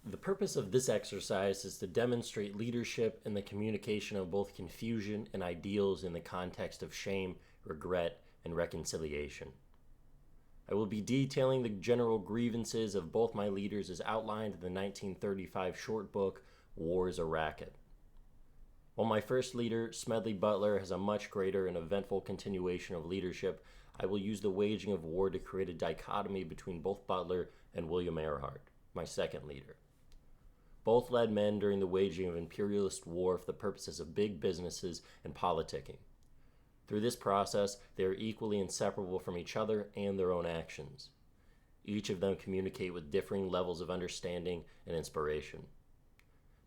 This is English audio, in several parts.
The purpose of this exercise is to demonstrate leadership in the communication of both confusion and ideals in the context of shame, regret, and reconciliation. I will be detailing the general grievances of both my leaders as outlined in the 1935 short book, War is a Racket. While my first leader, Smedley Butler, has a much greater and eventful continuation of leadership, I will use the waging of war to create a dichotomy between both Butler and William Earhart, my second leader. Both led men during the waging of imperialist war for the purposes of big businesses and politicking. Through this process, they are equally inseparable from each other and their own actions. Each of them communicate with differing levels of understanding and inspiration.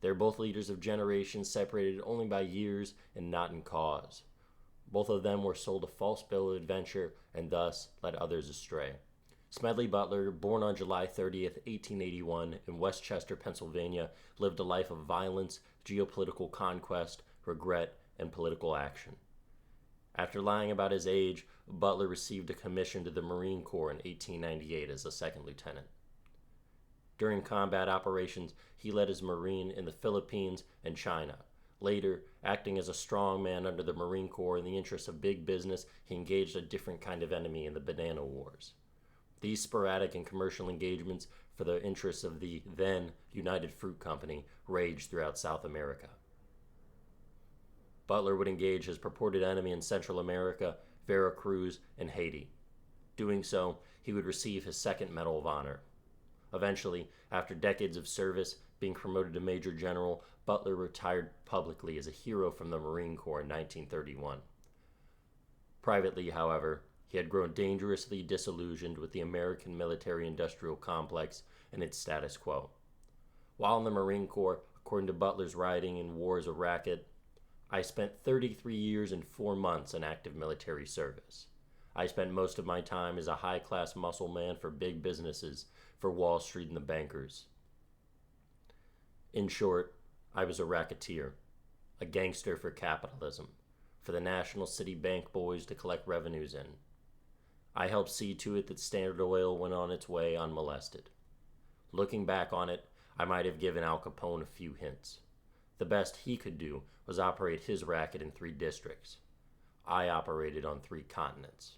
They are both leaders of generations separated only by years and not in cause. Both of them were sold a false bill of adventure and thus led others astray. Smedley Butler, born on July 30th, 1881, in Westchester, Pennsylvania, lived a life of violence, geopolitical conquest, regret, and political action. After lying about his age, Butler received a commission to the Marine Corps in 1898 as a second lieutenant. During combat operations, he led his Marine in the Philippines and China. Later, acting as a strong man under the Marine Corps in the interests of big business, he engaged a different kind of enemy in the Banana Wars. These sporadic and commercial engagements for the interests of the then United Fruit Company raged throughout South America. Butler would engage his purported enemy in Central America, Veracruz, and Haiti. Doing so, he would receive his second Medal of Honor. Eventually, after decades of service, being promoted to Major General, Butler retired publicly as a hero from the Marine Corps in 1931. Privately, however, he had grown dangerously disillusioned with the American military-industrial complex and its status quo. While in the Marine Corps, according to Butler's writing in War is a Racket, I spent 33 years and 4 months in active military service. I spent most of my time as a high-class muscle man for big businesses, for Wall Street and the bankers. In short, I was a racketeer, a gangster for capitalism, for the National City Bank boys to collect revenues in. I helped see to it that Standard Oil went on its way unmolested. Looking back on it, I might have given Al Capone a few hints. The best he could do was operate his racket in 3 districts. I operated on 3 continents.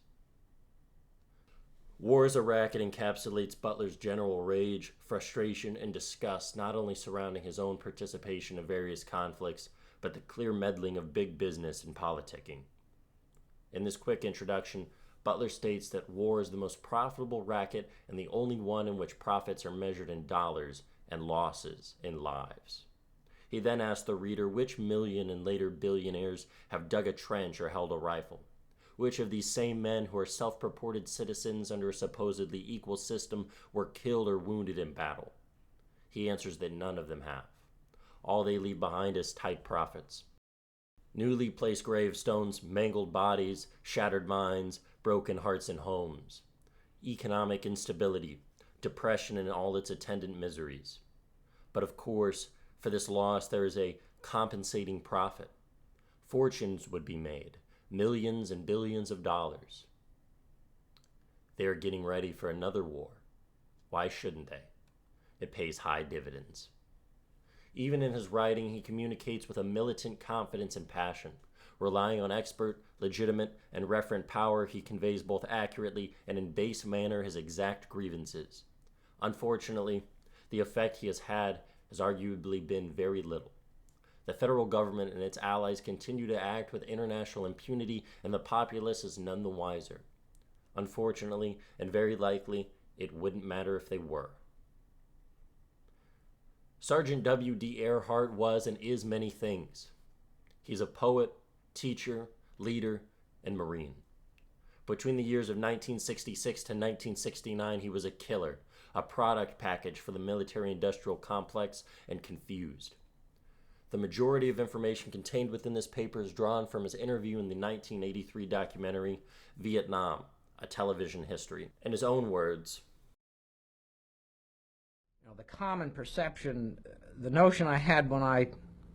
War is a Racket encapsulates Butler's general rage, frustration, and disgust not only surrounding his own participation in various conflicts, but the clear meddling of big business and politicking. In this quick introduction, Butler states that war is the most profitable racket and the only one in which profits are measured in dollars and losses in lives. He then asks the reader which million and later billionaires have dug a trench or held a rifle. Which of these same men who are self-purported citizens under a supposedly equal system were killed or wounded in battle? He answers that none of them have. All they leave behind is tight profits. Newly placed gravestones, mangled bodies, shattered minds, broken hearts and homes. Economic instability, depression and all its attendant miseries. But of course, for this loss there is a compensating profit. Fortunes would be made, millions and billions of dollars. They are getting ready for another war. Why shouldn't they? It pays high dividends. Even in his writing, he communicates with a militant confidence and passion. Relying on expert, legitimate, and referent power, he conveys both accurately and in base manner his exact grievances. Unfortunately, the effect he has had has arguably been very little. The federal government and its allies continue to act with international impunity, and the populace is none the wiser. Unfortunately, and very likely, it wouldn't matter if they were. Sergeant W.D. Earhart was and is many things. He's a poet, teacher, leader, and Marine. Between the years of 1966 to 1969, he was a killer, a product package for the military-industrial complex, and confused. The majority of information contained within this paper is drawn from his interview in the 1983 documentary, Vietnam, A Television History. In his own words, the common perception, the notion I had when I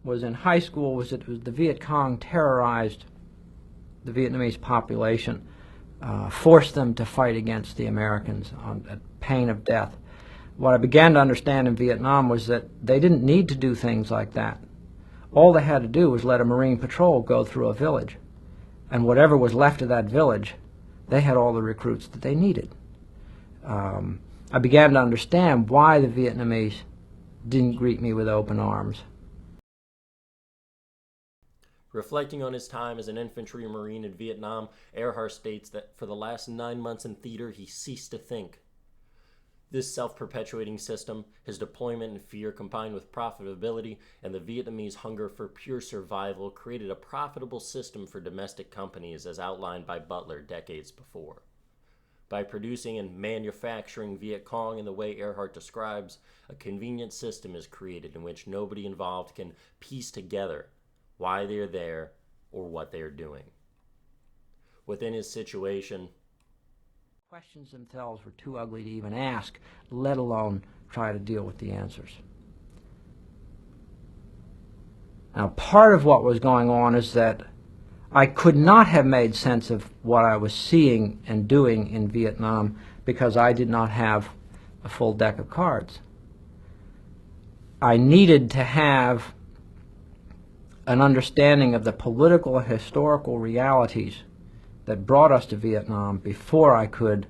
was in high school was that the Viet Cong terrorized the Vietnamese population, forced them to fight against the Americans on pain of death. What I began to understand in Vietnam was that they didn't need to do things like that. All they had to do was let a Marine patrol go through a village, and whatever was left of that village, they had all the recruits that they needed. I began to understand why the Vietnamese didn't greet me with open arms. Reflecting on his time as an infantry marine in Vietnam, Earhart states that for the last 9 months in theater, he ceased to think. This self-perpetuating system, his deployment and fear combined with profitability, and the Vietnamese hunger for pure survival created a profitable system for domestic companies as outlined by Butler decades before. By producing and manufacturing Viet Cong in the way Earhart describes, a convenient system is created in which nobody involved can piece together why they're there or what they're doing. Within his situation, questions themselves were too ugly to even ask, let alone try to deal with the answers. Now, part of what was going on is that I could not have made sense of what I was seeing and doing in Vietnam because I did not have a full deck of cards. I needed to have an understanding of the political and historical realities that brought us to Vietnam before I could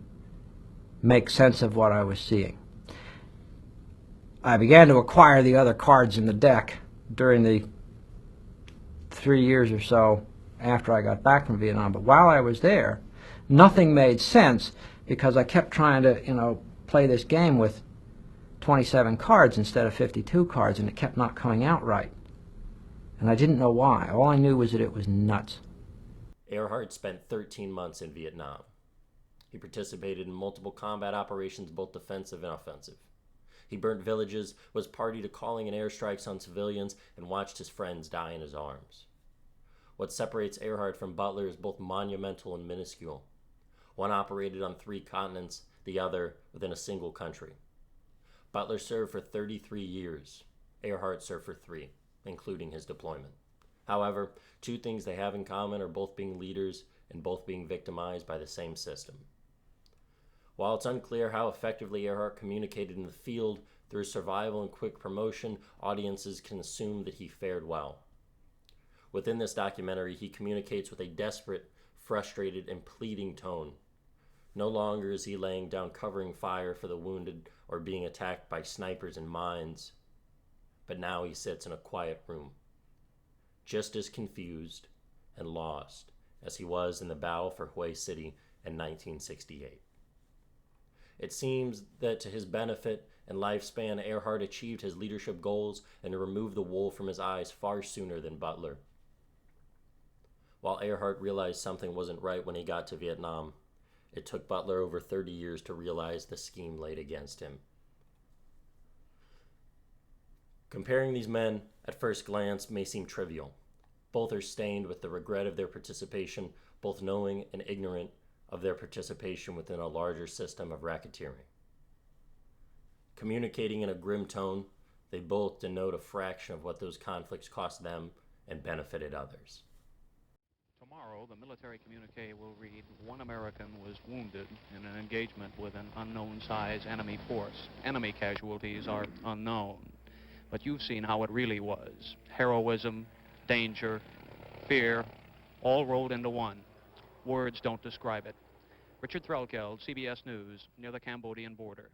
make sense of what I was seeing. I began to acquire the other cards in the deck during the 3 years or so after I got back from Vietnam, but while I was there, nothing made sense because I kept trying to, play this game with 27 cards instead of 52 cards, and it kept not coming out right. And I didn't know why. All I knew was that it was nuts. Earhart spent 13 months in Vietnam. He participated in multiple combat operations, both defensive and offensive. He burnt villages, was party to calling in airstrikes on civilians, and watched his friends die in his arms. What separates Earhart from Butler is both monumental and minuscule. One operated on 3 continents, the other within a single country. Butler served for 33 years. Earhart served for 3, including his deployment. However, 2 things they have in common are both being leaders and both being victimized by the same system. While it's unclear how effectively Earhart communicated in the field, through survival and quick promotion, audiences can assume that he fared well. Within this documentary, he communicates with a desperate, frustrated, and pleading tone. No longer is he laying down covering fire for the wounded or being attacked by snipers and mines, but now he sits in a quiet room, just as confused and lost as he was in the battle for Hue City in 1968. It seems that to his benefit and lifespan, Earhart achieved his leadership goals and removed the wool from his eyes far sooner than Butler. While Earhart realized something wasn't right when he got to Vietnam, it took Butler over 30 years to realize the scheme laid against him. Comparing these men at first glance may seem trivial. Both are stained with the regret of their participation, both knowing and ignorant of their participation within a larger system of racketeering. Communicating in a grim tone, they both denote a fraction of what those conflicts cost them and benefited others. Tomorrow, the military communique will read, 1 American was wounded in an engagement with an unknown size enemy force. Enemy casualties are unknown, but you've seen how it really was. Heroism, danger, fear, all rolled into one. Words don't describe it. Richard Threlkeld, CBS News, near the Cambodian border.